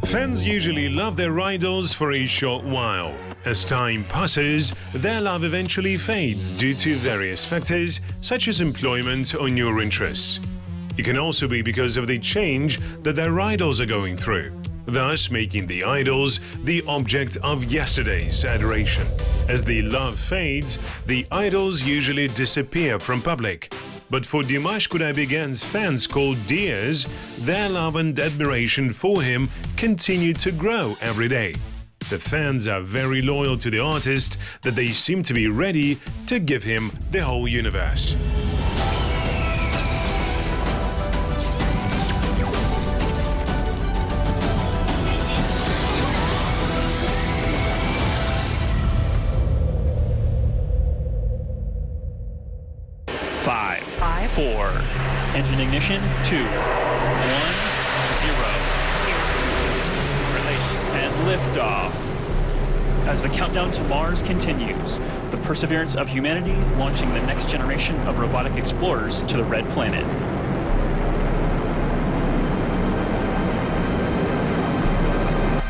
Fans usually love their idols for a short while. As time passes, their love eventually fades due to various factors such as employment or new interests. It can also be because of the change that their idols are going through, thus making the idols the object of yesterday's adoration. As the love fades, the idols usually disappear from public. But for Dimash Kudaibergen's fans called Dears, their love and admiration for him continue to grow every day. The fans are very loyal to the artist that they seem to be ready to give him the whole universe. Five, 4, engine ignition, 2, 1, 0. And liftoff. As the countdown to Mars continues, the perseverance of humanity launching the next generation of robotic explorers to the Red Planet.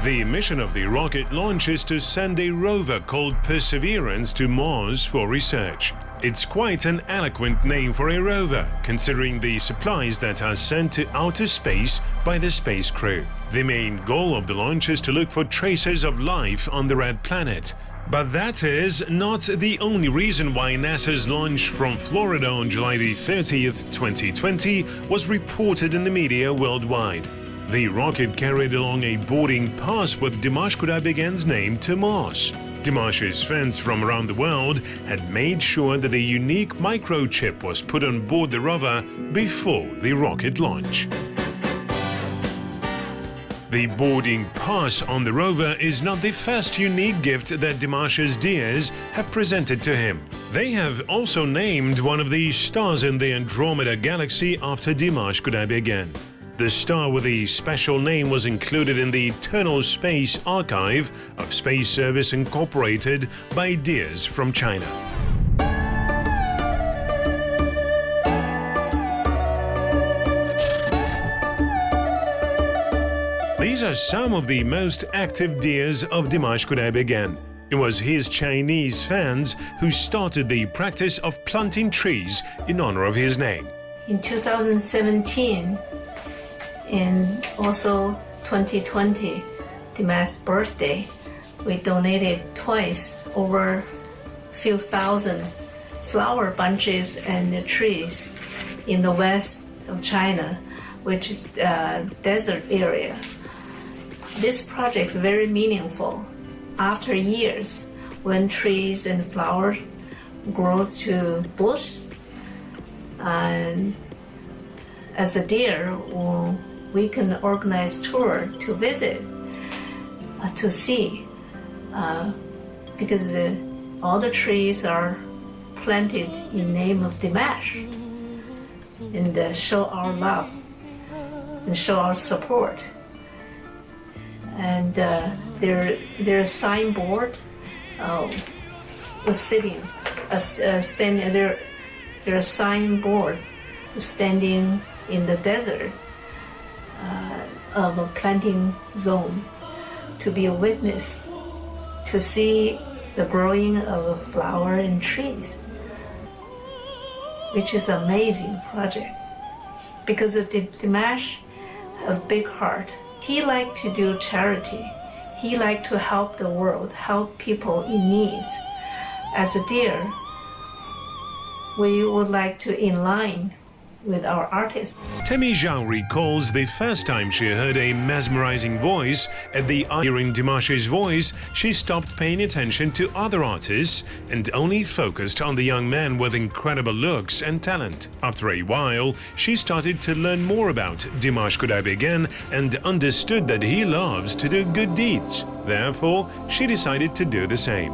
The mission of the rocket launch is to send a rover called Perseverance to Mars for research. It's quite an eloquent name for a rover, considering the supplies that are sent to outer space by the space crew. The main goal of the launch is to look for traces of life on the Red Planet. But that is not the only reason why NASA's launch from Florida on July the 30th, 2020 was reported in the media worldwide. The rocket carried along a boarding pass with Dimash Kudaibergen's name to Mars. Dimash's fans from around the world had made sure that the unique microchip was put on board the rover before the rocket launch. The boarding pass on the rover is not the first unique gift that Dimash's Dears have presented to him. They have also named one of the stars in the Andromeda galaxy after Dimash Kudaibergen. The star with the special name was included in the Eternal Space Archive of Space Service Incorporated by Dears from China. These are some of the most active Dears of Dimash Kudaibergen. It was his Chinese fans who started the practice of planting trees in honor of his name. In 2017, and also 2020, Dimash's birthday, we donated twice over a few thousand flower bunches and trees in the west of China, which is a desert area. This project is very meaningful. After years, when trees and flowers grow to bush, and as a deer, we can organize tour to visit, to see, because all the trees are planted in name of Dimash, and show our love and show our support. And their signboard was sitting, standing. Their signboard standing in the desert of a planting zone, to be a witness, to see the growing of a flower and trees, which is an amazing project. Because of Dimash, a big heart. He liked to do charity. He liked to help the world, help people in needs. As a deer, we would like to in line with our artists. Temi Zhao recalls the first time she heard a mesmerizing voice. At the hearing Dimash's voice, she stopped paying attention to other artists and only focused on the young man with incredible looks and talent. After a while, she started to learn more about Dimash Kudaibergen and understood that he loves to do good deeds. Therefore, she decided to do the same.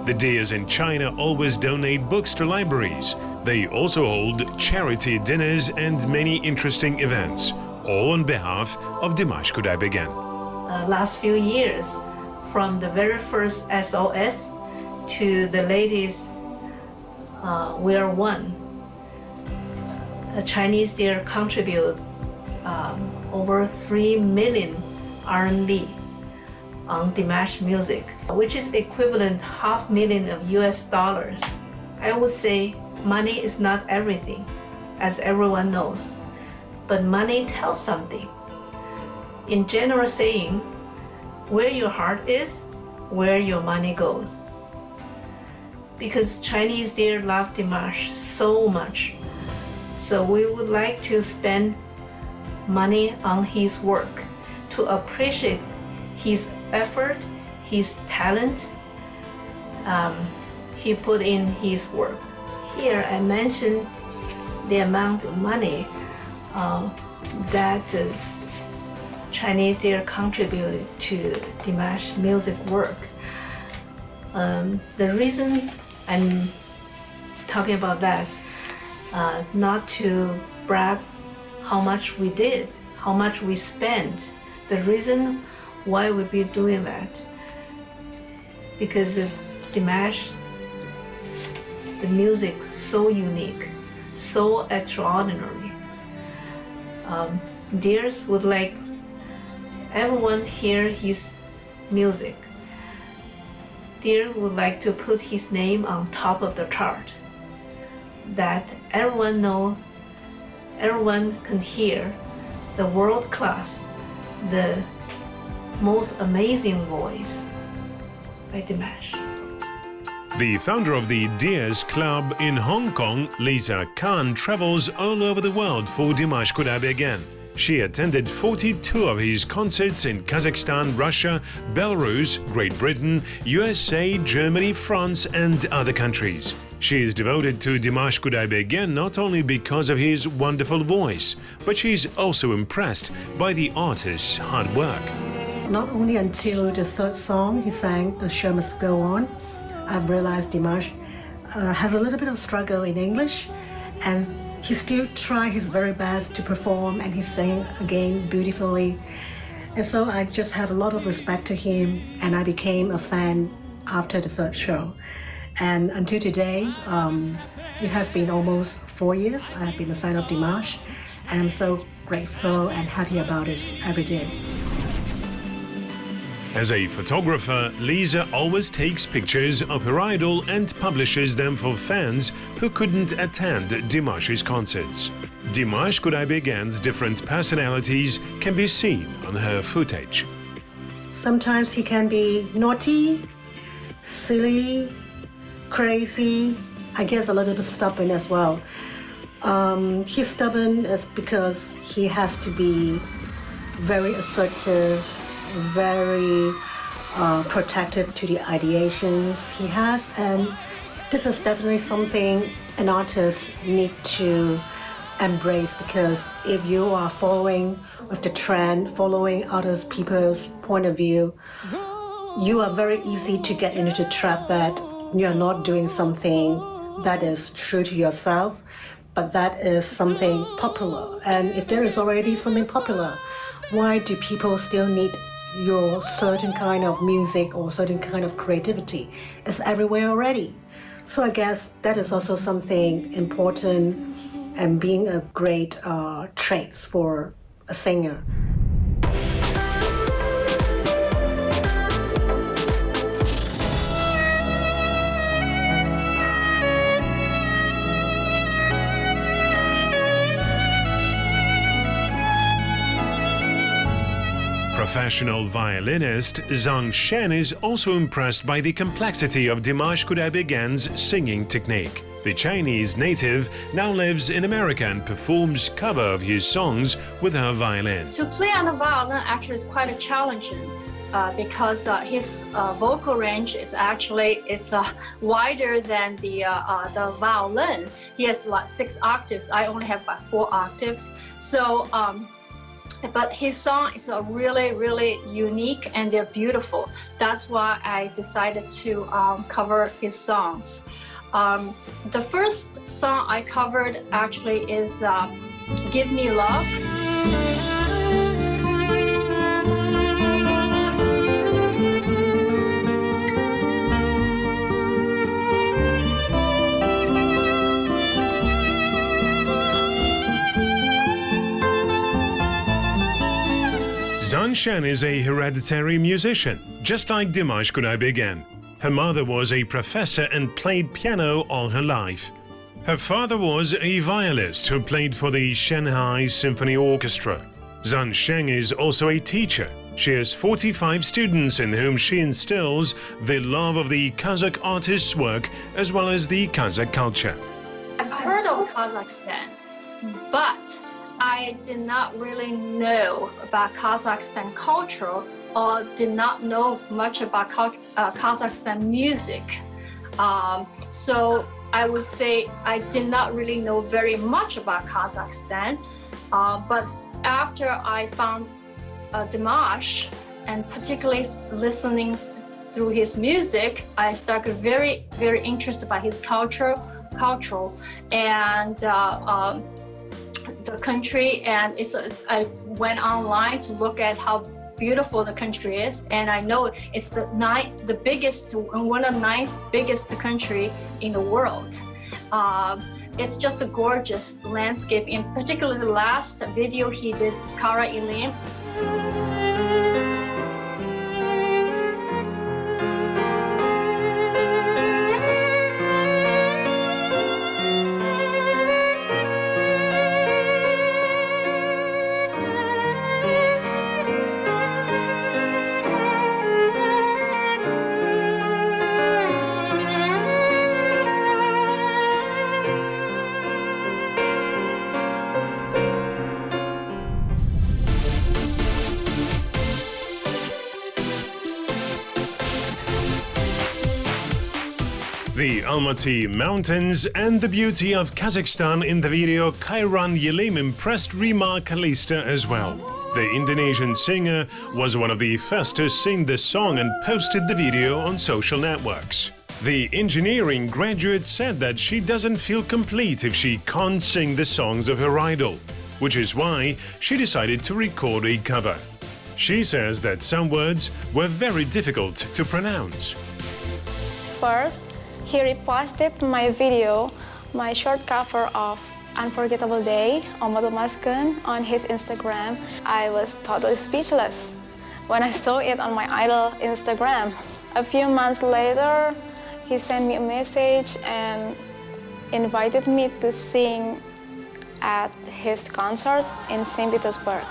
The Dears in China always donate books to libraries. They also hold charity dinners and many interesting events, all on behalf of Dimash Kudaibergen. Last few years, from the very first SOS to the latest We Are One, Chinese Dear contribute over 3 million RMB on Dimash music, which is equivalent $500,000 of US dollars. I would say money is not everything, as everyone knows, but money tells something. In general saying, where your heart is, where your money goes. Because Chinese dear love Dimash so much, so we would like to spend money on his work to appreciate his effort, his talent, he put in his work. Here I mentioned the amount of money that Chinese dear contributed to Dimash music work. The reason I'm talking about that, not to brag how much we did, how much we spent. The reason why we've been doing that, because of Dimash, the music so unique, so extraordinary. Dears would like everyone hear his music. Dear would like to put his name on top of the chart, that everyone know, everyone can hear the world class, the most amazing voice by Dimash. The founder of the Dears Club in Hong Kong, Lisa Khan, travels all over the world for Dimash Kudaibergen. She attended 42 of his concerts in Kazakhstan, Russia, Belarus, Great Britain, USA, Germany, France, and other countries. She is devoted to Dimash Kudaibergen not only because of his wonderful voice, but she's also impressed by the artist's hard work. Not only until the third song he sang, The Show Must Go On, I've realized Dimash has a little bit of struggle in English, and he still tried his very best to perform, and he sang again beautifully. And so I just have a lot of respect to him, and I became a fan after the third show. And until today, it has been almost 4 years. I've been a fan of Dimash, and I'm so grateful and happy about it every day. As a photographer, Lisa always takes pictures of her idol and publishes them for fans who couldn't attend Dimash's concerts. Dimash Kudaibergen's different personalities can be seen on her footage. Sometimes he can be naughty, silly, crazy, I guess a little bit stubborn as well. He's stubborn is because he has to be very assertive, very protective to the ideations he has, and this is definitely something an artist need to embrace, because if you are following with the trend, following other people's point of view, you are very easy to get into the trap that you're not doing something that is true to yourself, but that is something popular. And if there is already something popular, why do people still need your certain kind of music or certain kind of creativity? It's everywhere already. So I guess that is also something important and being a great trait for a singer. Professional violinist Zhang Shen is also impressed by the complexity of Dimash Kudaibergen's singing technique. The Chinese native now lives in America and performs cover of his songs with her violin. To play on the violin actually is quite challenging because his vocal range is actually wider than the violin. He has like 6 octaves. I only have about 4 octaves. So. But his song is really, really unique and they're beautiful. That's why I decided to cover his songs. The first song I covered actually is Give Me Love. Zanshan is a hereditary musician, just like Dimash Kudaibergen. Her mother was a professor and played piano all her life. Her father was a violist who played for the Shanghai Symphony Orchestra. Zanshan is also a teacher. She has 45 students in whom she instills the love of the Kazakh artist's work as well as the Kazakh culture. I've heard of Kazakhstan, but I did not really know about Kazakhstan culture or did not know much about Kazakhstan music. So I would say I did not really know very much about Kazakhstan, but after I found Dimash, and particularly listening through his music, I started very, very interested by his cultural, and the country. And I went online to look at how beautiful the country is, and I know it's the biggest, one of the 9th biggest country in the world. It's just a gorgeous landscape, in particular the last video he did, Kara Ilim. The Almaty Mountains and the beauty of Kazakhstan in the video Kairan Yelim impressed Rima Kalista as well. The Indonesian singer was one of the first to sing the song and posted the video on social networks. The engineering graduate said that she doesn't feel complete if she can't sing the songs of her idol, which is why she decided to record a cover. She says that some words were very difficult to pronounce. First, he reposted my video, my short cover of Unforgettable Day, Omodomasken, on his Instagram. I was totally speechless when I saw it on my idol Instagram. A few months later, he sent me a message and invited me to sing at his concert in St. Petersburg.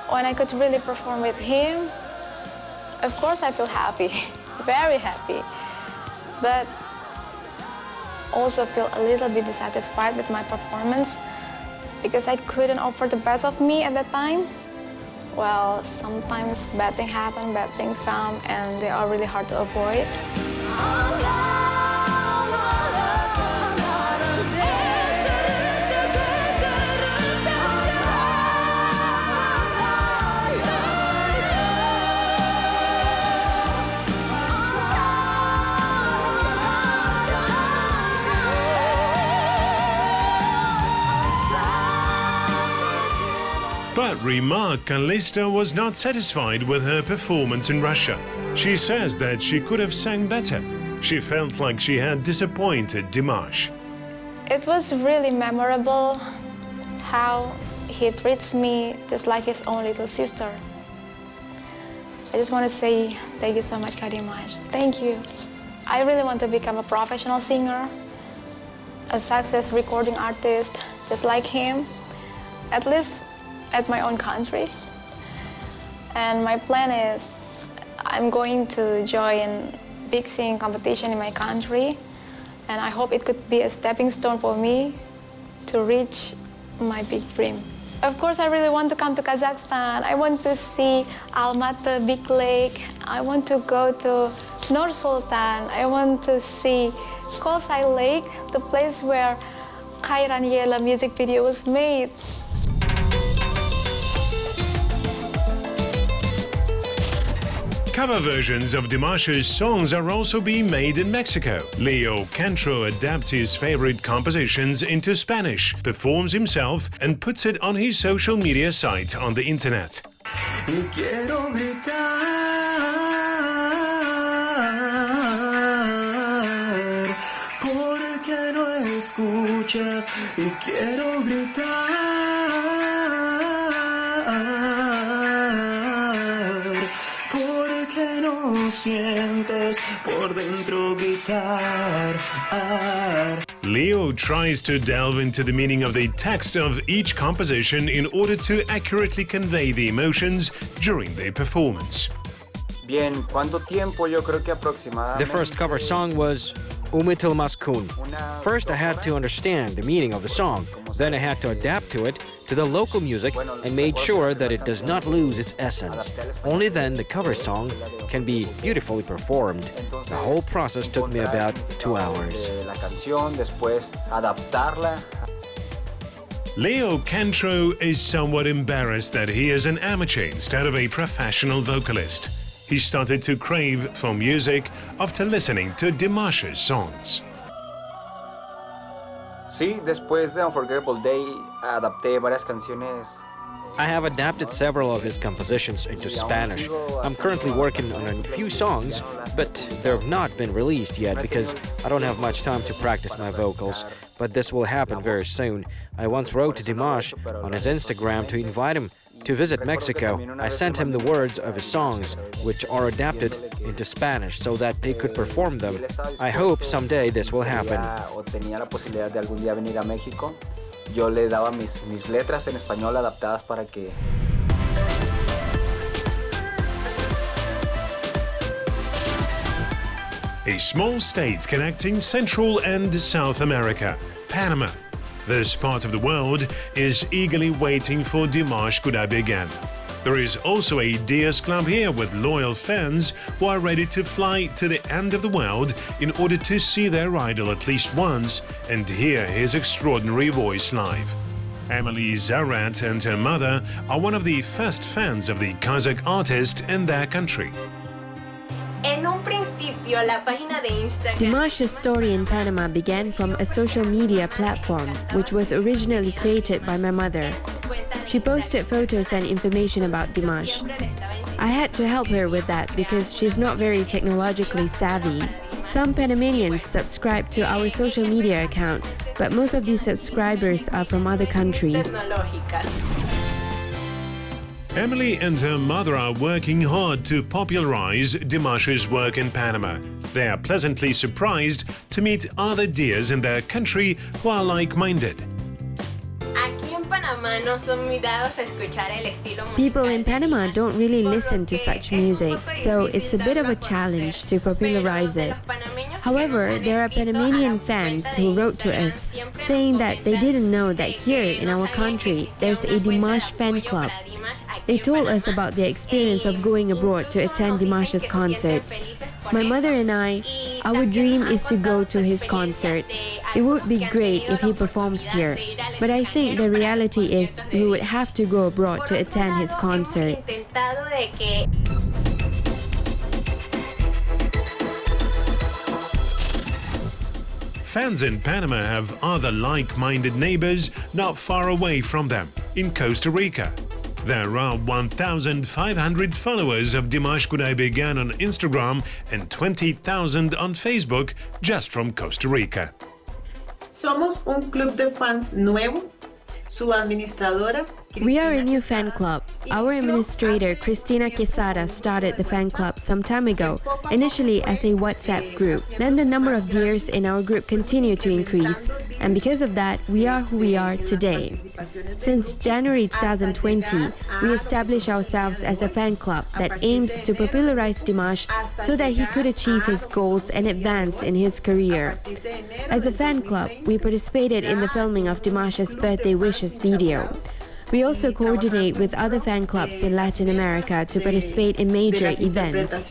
When I could really perform with him, of course I feel happy, very happy. But also feel a little bit dissatisfied with my performance because I couldn't offer the best of me at that time. Well, sometimes bad things happen, bad things come, and they are really hard to avoid. But Rima Kalista was not satisfied with her performance in Russia. She says that she could have sang better. She felt like she had disappointed Dimash. It was really memorable how he treats me just like his own little sister. I just want to say thank you so much, Dimash. Thank you. I really want to become a professional singer, a success recording artist, just like him, at least at my own country. And my plan is I'm going to join big singing competition in my country, and I hope it could be a stepping stone for me to reach my big dream. Of course, I really want to come to Kazakhstan. I want to see Almaty Big Lake. I want to go to Nur Sultan. I want to see Kosai Lake, the place where Kairan Yelim music video was made. Cover versions of Dimash's songs are also being made in Mexico. Leo Cantro adapts his favorite compositions into Spanish, performs himself, and puts it on his social media site on the internet. por dentro gritar. Leo tries to delve into the meaning of the text of each composition in order to accurately convey the emotions during the performance. Bien, ¿cuánto tiempo? Yo creo que aproximadamente. The first cover song was Umitul Maskun. First, I had to understand the meaning of the song. Then I had to adapt to it to the local music and made sure that it does not lose its essence. Only then the cover song can be beautifully performed. The whole process took me about 2 hours. La canción, después adaptarla. Leo Cantro is somewhat embarrassed that he is an amateur instead of a professional vocalist. He started to crave for music after listening to Dimash's songs. Sí, después de Unforgettable Day adapté varias canciones. I have adapted several of his compositions into Spanish. I'm currently working on a few songs, but they have not been released yet because I don't have much time to practice my vocals. But this will happen very soon. I once wrote to Dimash on his Instagram to invite him to visit Mexico. I sent him the words of his songs, which are adapted into Spanish so that they could perform them. I hope someday this will happen. Tenía la posibilidad de algún día venir a México. Yo le daba mis letras en español adaptadas para que... A small state connecting Central and South America, Panama. This part of the world is eagerly waiting for Dimash Kudaibergen. There is also a Diaz Club here with loyal fans who are ready to fly to the end of the world in order to see their idol at least once and hear his extraordinary voice live. Emily Zarat and her mother are one of the first fans of the Kazakh artist in their country. Dimash's story in Panama began from a social media platform, which was originally created by my mother. She posted photos and information about Dimash. I had to help her with that because she's not very technologically savvy. Some Panamanians subscribe to our social media account, but most of these subscribers are from other countries. Emily and her mother are working hard to popularize Dimash's work in Panama. They are pleasantly surprised to meet other Diaz in their country who are like-minded. People in Panama don't really listen to such music, so it's a bit of a challenge to popularize it. However, there are Panamanian fans who wrote to us saying that they didn't know that here in our country there's a Dimash fan club. They told us about their experience of going abroad to attend Dimash's concerts. My mother and our dream is to go to his concert. It would be great if he performs here, but I think the reality is we would have to go abroad to attend his concert. Fans in Panama have other like-minded neighbors not far away from them, in Costa Rica. There are 1,500 followers of Dimash Kudaibergen on Instagram and 20,000 on Facebook just from Costa Rica. Somos un club de fans nuevo. Su administradora. We are a new fan club. Our administrator, Cristina Quesada, started the fan club some time ago, initially as a WhatsApp group. Then the number of Dears in our group continued to increase, and because of that, we are who we are today. Since January 2020, we established ourselves as a fan club that aims to popularize Dimash so that he could achieve his goals and advance in his career. As a fan club, we participated in the filming of Dimash's birthday wishes video. We also coordinate with other fan clubs in Latin America to participate in major events.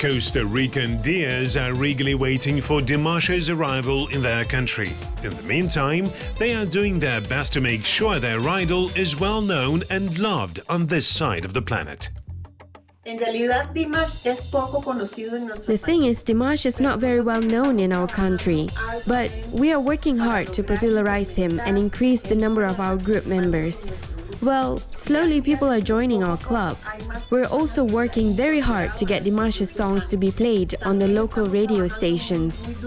Costa Rican Diaz are eagerly waiting for Dimash's arrival in their country. In the meantime, they are doing their best to make sure their idol is well known and loved on this side of the planet. The thing is, Dimash is not very well known in our country, but we are working hard to popularize him and increase the number of our group members. Well, slowly people are joining our club. We're also working very hard to get Dimash's songs to be played on the local radio stations.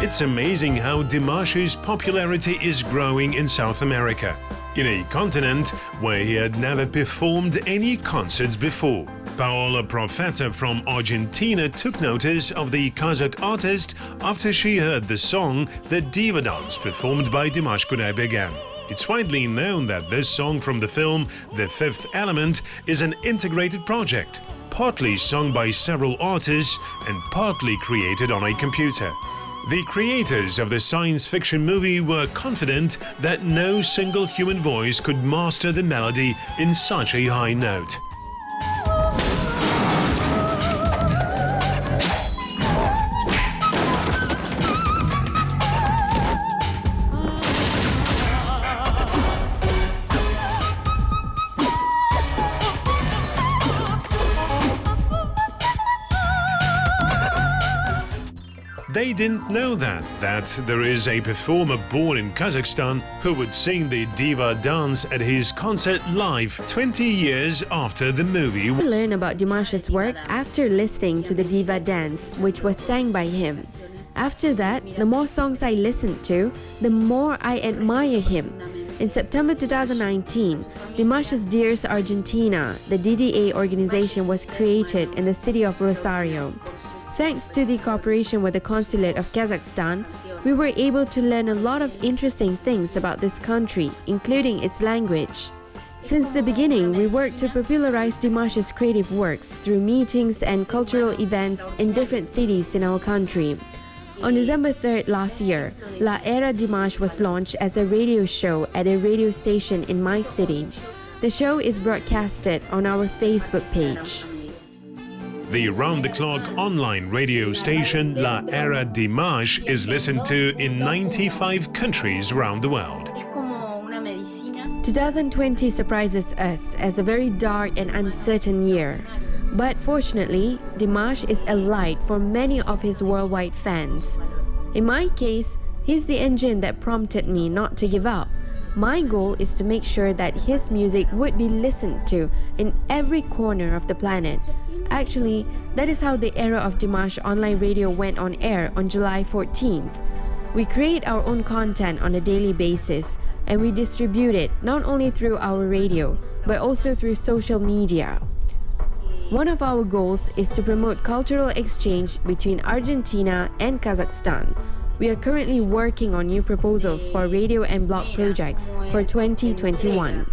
It's amazing how Dimash's popularity is growing in South America, in a continent where he had never performed any concerts before. Paola Profeta from Argentina took notice of the Kazakh artist after she heard the song The Diva Dance performed by Dimash Kudaibergen. It's widely known that this song from the film The Fifth Element is an integrated project, partly sung by several artists and partly created on a computer. The creators of the science fiction movie were confident that no single human voice could master the melody in such a high note. They didn't know that there is a performer born in Kazakhstan who would sing the diva dance at his concert live 20 years after the movie. I learned about Dimash's work after listening to the diva dance, which was sang by him. After that, the more songs I listened to, the more I admire him. In September 2019, Dimash's Dears Argentina, the DDA organization, was created in the city of Rosario. Thanks to the cooperation with the Consulate of Kazakhstan, we were able to learn a lot of interesting things about this country, including its language. Since the beginning, we worked to popularize Dimash's creative works through meetings and cultural events in different cities in our country. On December 3rd last year, La Era Dimash was launched as a radio show at a radio station in my city. The show is broadcasted on our Facebook page. The round-the-clock online radio station La Era Dimash is listened to in 95 countries around the world. 2020 surprises us as a very dark and uncertain year. But fortunately, Dimash is a light for many of his worldwide fans. In my case, he's the engine that prompted me not to give up. My goal is to make sure that his music would be listened to in every corner of the planet. Actually, that is how the Era of Dimash online radio went on air on July 14th. We create our own content on a daily basis, and we distribute it not only through our radio, but also through social media. One of our goals is to promote cultural exchange between Argentina and Kazakhstan. We are currently working on new proposals for radio and blog projects for 2021.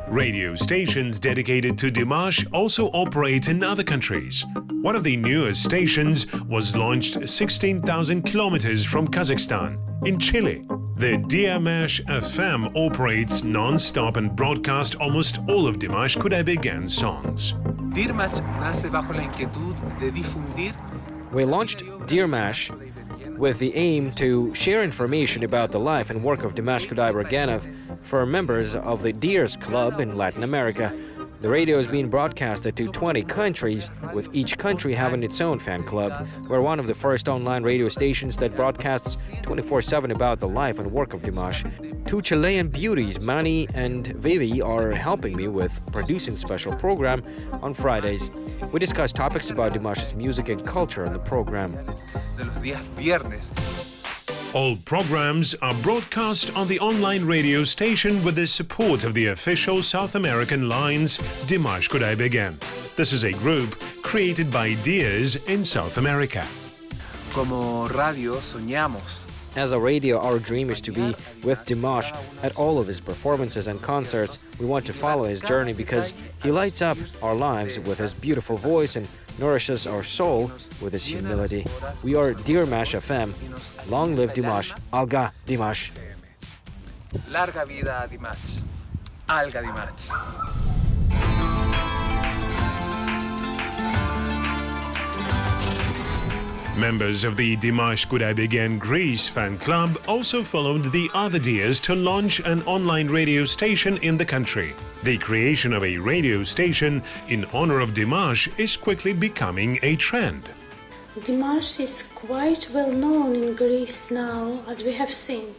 Radio stations dedicated to Dimash also operate in other countries. One of the newest stations was launched 16,000 kilometers from Kazakhstan, in Chile. The Dimash FM operates non-stop and broadcasts almost all of Dimash Kudaibergen's songs. Dimash nace bajo la inquietud de difundir. We launched Dimash with the aim to share information about the life and work of Dimash Kudaibergen for members of the Dears Club in Latin America. The radio is being broadcasted to 20 countries, with each country having its own fan club. We're one of the first online radio stations that broadcasts 24/7 about the life and work of Dimash. Two Chilean beauties, Manny and Vivi, are helping me with producing special program on Fridays. We discuss topics about Dimash's music and culture on the program. All programs are broadcast on the online radio station with the support of the official South American lines Dimash Kudaibergen. This is a group created by Dears in South America. Como radio soñamos. As a radio, our dream is to be with Dimash at all of his performances and concerts. We want to follow his journey because he lights up our lives with his beautiful voice and nourishes our soul with his humility. We are Dimash FM. Long live Dimash. Alga Dimash. Larga vida a Dimash. Alga Dimash. Members of the Dimash Kudaibergen Greece fan club also followed the other Dears to launch an online radio station in the country. The creation of a radio station in honor of Dimash is quickly becoming a trend. Dimash is quite well known in Greece now, as we have seen.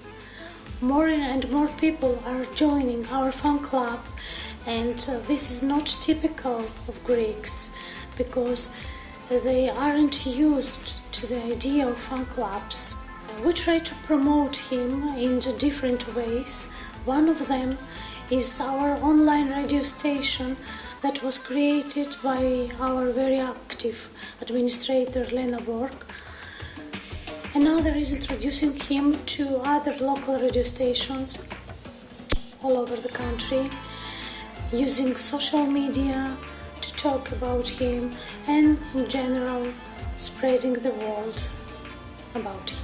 more and more people are joining our fan club, and this is not typical of Greeks because they aren't used to the idea of fan clubs. We try to promote him in different ways. One of them is our online radio station that was created by our very active administrator Lena Borg. Another is introducing him to other local radio stations all over the country, using social media to talk about him and in general spreading the word about him.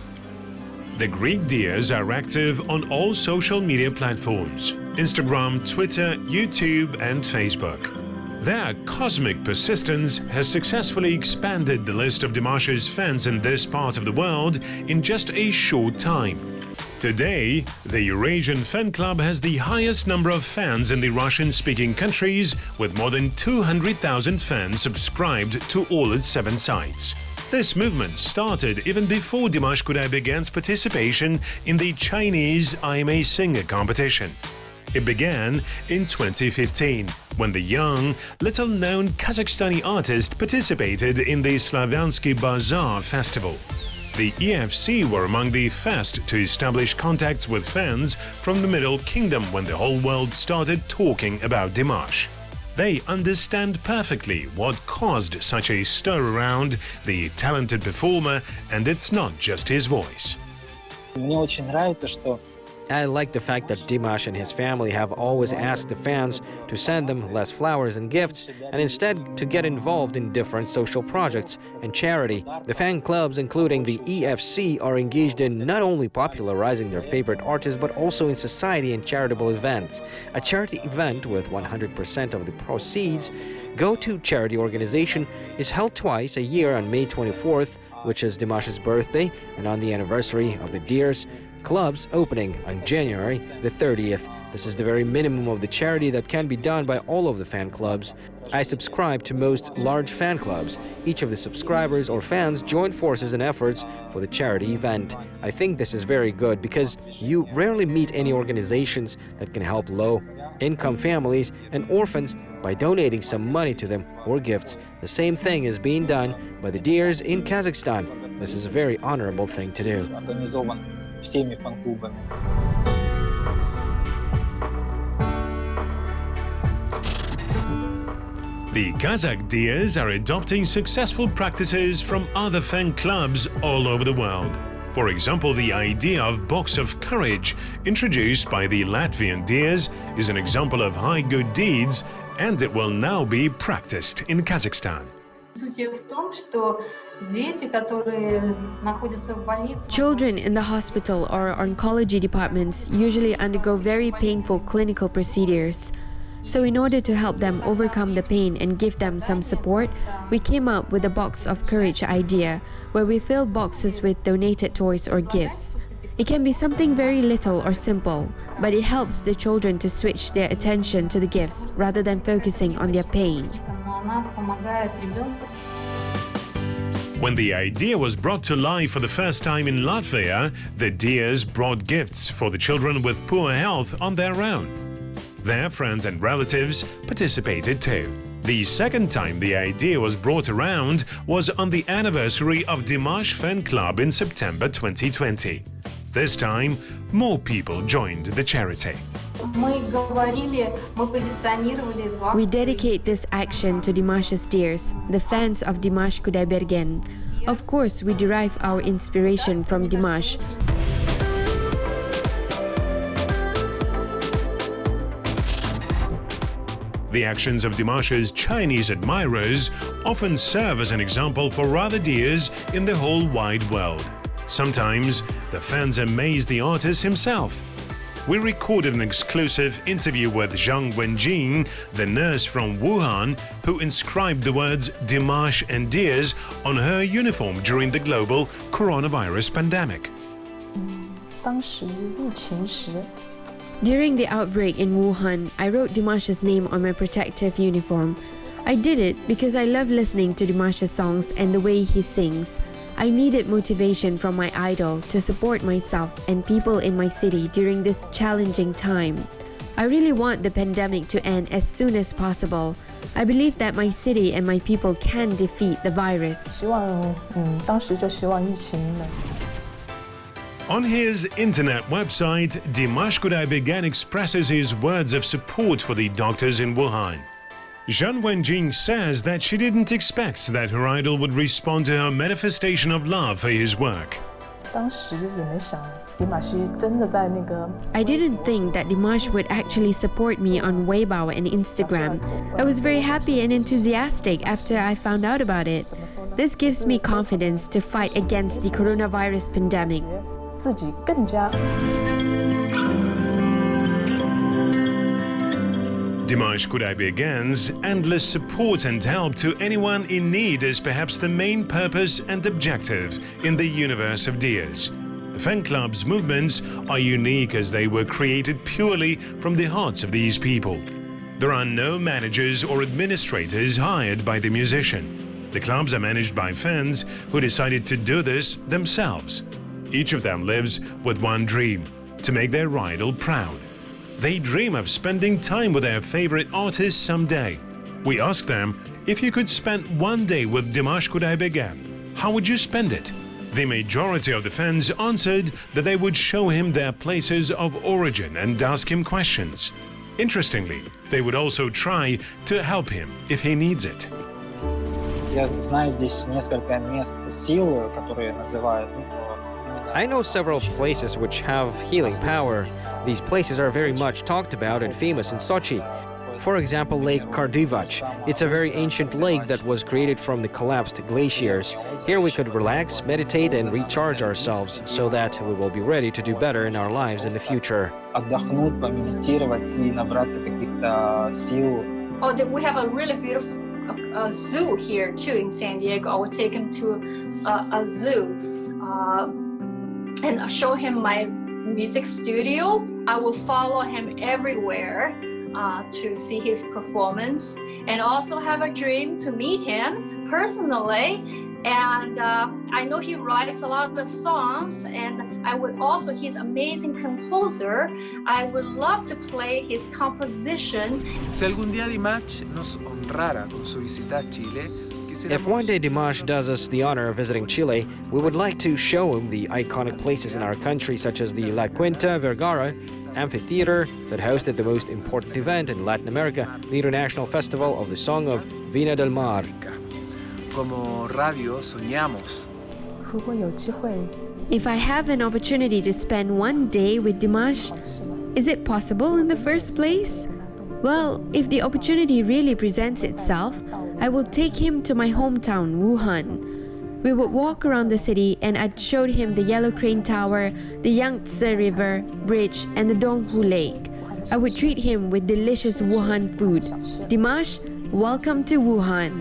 The Greek deers are active on all social media platforms: Instagram, Twitter, YouTube and Facebook. Their cosmic persistence has successfully expanded the list of Dimash's fans in this part of the world in just a short time. Today, the Eurasian fan club has the highest number of fans in the Russian-speaking countries, with more than 200,000 fans subscribed to all its 7 sites. This movement started even before Dimash Kudaibergen's participation in the Chinese I'm a Singer competition. It began in 2015, when the young, little-known Kazakhstani artist participated in the Slaviansky Bazaar festival. The EFC were among the first to establish contacts with fans from the Middle Kingdom when the whole world started talking about Dimash. They understand perfectly what caused such a stir around the talented performer, and it's not just his voice. I like the fact that Dimash and his family have always asked the fans to send them less flowers and gifts and instead to get involved in different social projects and charity. The fan clubs, including the EFC, are engaged in not only popularizing their favorite artists but also in society and charitable events. A charity event with 100% of the proceeds go to charity organization is held twice a year on May 24th, which is Dimash's birthday, and on the anniversary of the Deers Club's opening on January the 30th. This is the very minimum of the charity that can be done by all of the fan clubs. I subscribe to most large fan clubs. Each of the subscribers or fans join forces in efforts for the charity event. I think this is very good because you rarely meet any organizations that can help low-income families and orphans by donating some money to them or gifts. The same thing is being done by the Deers in Kazakhstan. This is a very honorable thing to do. Всеми фан-клубами. The Kazakh Deers are adopting successful practices from other fan clubs all over the world. For example, the idea of Box of Courage, introduced by the Latvian Deers, is an example of high good deeds, and it will now be practiced in Kazakhstan. Children in the hospital or oncology departments usually undergo very painful clinical procedures. So in order to help them overcome the pain and give them some support, we came up with the Box of Courage idea, where we fill boxes with donated toys or gifts. It can be something very little or simple, but it helps the children to switch their attention to the gifts rather than focusing on their pain. When the idea was brought to life for the first time in Latvia, the Deers brought gifts for the children with poor health on their own. Their friends and relatives participated too. The second time the idea was brought around was on the anniversary of Dimash Fan Club in September 2020. This time, more people joined the charity. We dedicate this action to Dimash's Deers, the fans of Dimash Kudaibergen. Of course, we derive our inspiration from Dimash. The actions of Dimash's Chinese admirers often serve as an example for other Deers in the whole wide world. Sometimes, the fans amaze the artist himself. We recorded an exclusive interview with Zhang Wenjing, the nurse from Wuhan, who inscribed the words Dimash and Deers on her uniform during the global coronavirus pandemic. During the outbreak in Wuhan, I wrote Dimash's name on my protective uniform. I did it because I love listening to Dimash's songs and the way he sings. I needed motivation from my idol to support myself and people in my city during this challenging time. I really want the pandemic to end as soon as possible. I believe that my city and my people can defeat the virus. On his internet website, Dimash Kudaibergen expresses his words of support for the doctors in Wuhan. Zhang Wenjing says that she didn't expect that her idol would respond to her manifestation of love for his work. I didn't think that Dimash would actually support me on Weibo and Instagram. I was very happy and enthusiastic after I found out about it. This gives me confidence to fight against the coronavirus pandemic. Dimash Kudaibergen's endless support and help to anyone in need is perhaps the main purpose and objective in the universe of Dias. The fan club's movements are unique as they were created purely from the hearts of these people. There are no managers or administrators hired by the musician. The clubs are managed by fans who decided to do this themselves. Each of them lives with one dream: to make their idol proud. They dream of spending time with their favorite artist someday. We asked them, if you could spend one day with Dimash Kudaibergen, how would you spend it? The majority of the fans answered that they would show him their places of origin and ask him questions. Interestingly, they would also try to help him if he needs it. I know several places which have healing power. These places are very much talked about and famous in Sochi. For example, Lake Kardivach. It's a very ancient lake that was created from the collapsed glaciers. Here we could relax, meditate and recharge ourselves so that we will be ready to do better in our lives in the future. Oh, we have a really beautiful zoo here too in San Diego. I will take him to a zoo and show him my music studio. I will follow him everywhere to see his performance, and also have a dream to meet him personally. And I know he writes a lot of songs, and he's an amazing composer. I would love to play his composition. Si algún día Dimash nos honrara con su visita a Chile, if one day Dimash does us the honor of visiting Chile, we would like to show him the iconic places in our country such as the La Quinta Vergara amphitheater that hosted the most important event in Latin America, the International Festival of the Song of Vina del Mar. Como radio soñamos. If I have an opportunity to spend one day with Dimash, is it possible in the first place? Well, if the opportunity really presents itself, I will take him to my hometown, Wuhan. We would walk around the city and I'd show him the Yellow Crane Tower, the Yangtze River Bridge and the Donghu Lake. I would treat him with delicious Wuhan food. Dimash, welcome to Wuhan.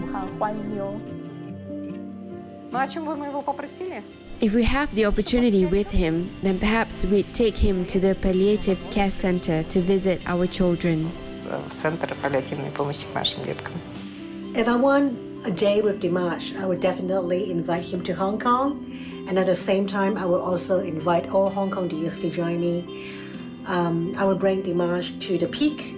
If we have the opportunity with him, then perhaps we'd take him to the palliative care center to visit our children. If I want a day with Dimash, I would definitely invite him to Hong Kong, and at the same time I will also invite all Hong Kong Dias to join me. I will bring Dimash to the peak,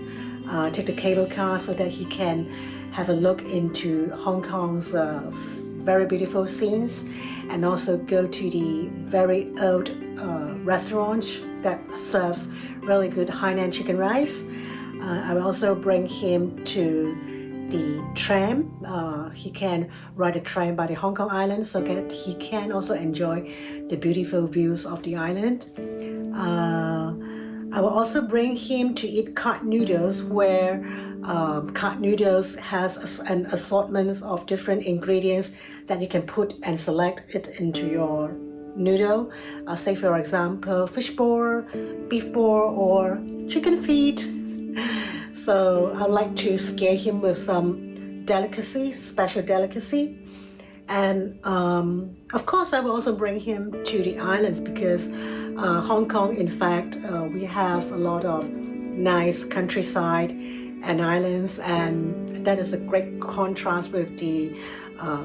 take the cable car so that he can have a look into Hong Kong's very beautiful scenes, and also go to the very old restaurant that serves really good Hainan chicken rice. I will also bring him to the tram. He can ride a tram by the Hong Kong island so that he can also enjoy the beautiful views of the island. I will also bring him to eat cod noodles, where cod noodles has an assortment of different ingredients that you can put and select it into your noodle. Say for example, fish ball, beef ball, or chicken feet. So I'd like to scare him with some delicacy, special delicacy. And of course I will also bring him to the islands, because Hong Kong, in fact, we have a lot of nice countryside and islands, and that is a great contrast with the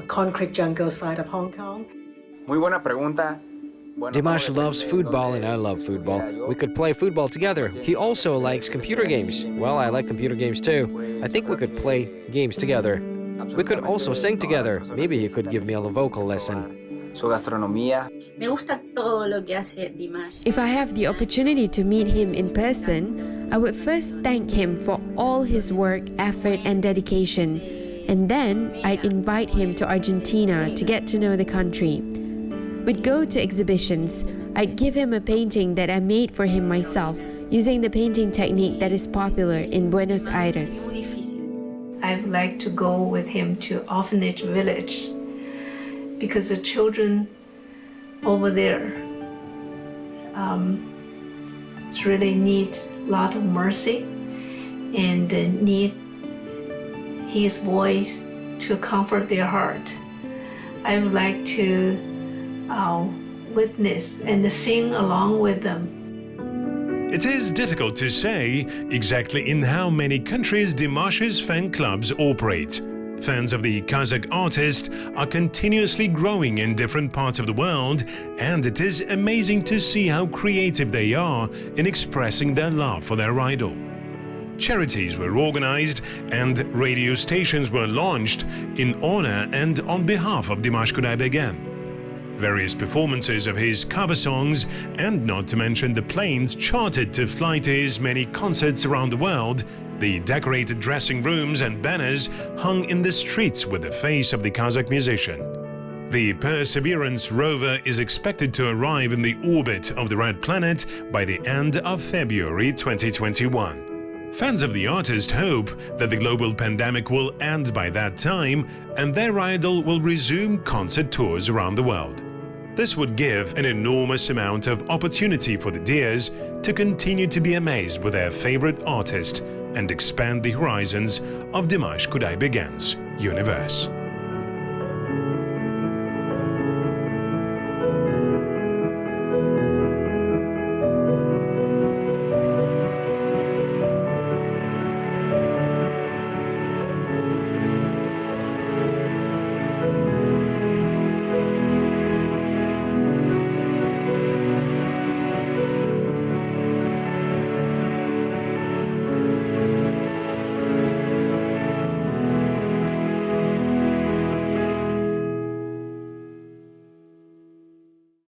concrete jungle side of Hong Kong. Muy buena pregunta. Dimash loves football and I love football. We could play football together. He also likes computer games. Well, I like computer games too. I think we could play games together. We could also sing together. Maybe he could give me a vocal lesson. Su gastronomía. Me gusta todo lo que hace Dimash. If I have the opportunity to meet him in person, I would first thank him for all his work, effort, and dedication. And then I'd invite him to Argentina to get to know the country. We'd go to exhibitions. I'd give him a painting that I made for him myself, using the painting technique that is popular in Buenos Aires. I'd like to go with him to orphanage village because the children over there really need a lot of mercy and need his voice to comfort their heart. I would like to witness and sing along with them. It is difficult to say exactly in how many countries Dimash's fan clubs operate. Fans of the Kazakh artist are continuously growing in different parts of the world, and it is amazing to see how creative they are in expressing their love for their idol. Charities were organized and radio stations were launched in honor and on behalf of Dimash Kudaibergen. Various performances of his cover songs, and not to mention the planes chartered to fly to his many concerts around the world, the decorated dressing rooms and banners hung in the streets with the face of the Kazakh musician. The Perseverance rover is expected to arrive in the orbit of the Red Planet by the end of February 2021. Fans of the artist hope that the global pandemic will end by that time and their idol will resume concert tours around the world. This would give an enormous amount of opportunity for the Dears to continue to be amazed with their favorite artist and expand the horizons of Dimash Kudaibergen's universe.